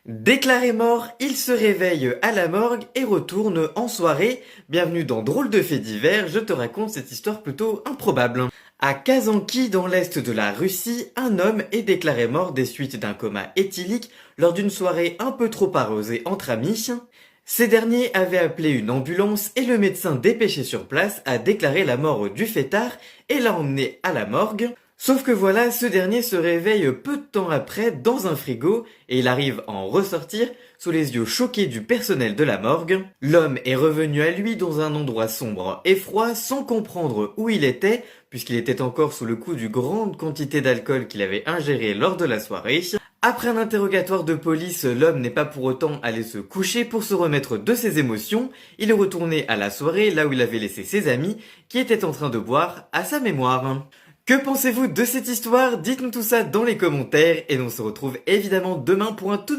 Déclaré mort, il se réveille à la morgue et retourne en soirée. Bienvenue dans Drôle de faits divers, je te raconte cette histoire plutôt improbable. À Kazanki, dans l'est de la Russie, un homme est déclaré mort des suites d'un coma éthylique lors d'une soirée un peu trop arrosée entre amis. Ces derniers avaient appelé une ambulance et le médecin dépêché sur place a déclaré la mort du fêtard et l'a emmené à la morgue. Sauf que voilà, ce dernier se réveille peu de temps après dans un frigo et il arrive à en ressortir sous les yeux choqués du personnel de la morgue. L'homme est revenu à lui dans un endroit sombre et froid sans comprendre où il était puisqu'il était encore sous le coup d'une grande quantité d'alcool qu'il avait ingéré lors de la soirée. Après un interrogatoire de police, l'homme n'est pas pour autant allé se coucher pour se remettre de ses émotions. Il est retourné à la soirée là où il avait laissé ses amis qui étaient en train de boire à sa mémoire. Que pensez-vous de cette histoire? Dites-nous tout ça dans les commentaires et on se retrouve évidemment demain pour un tout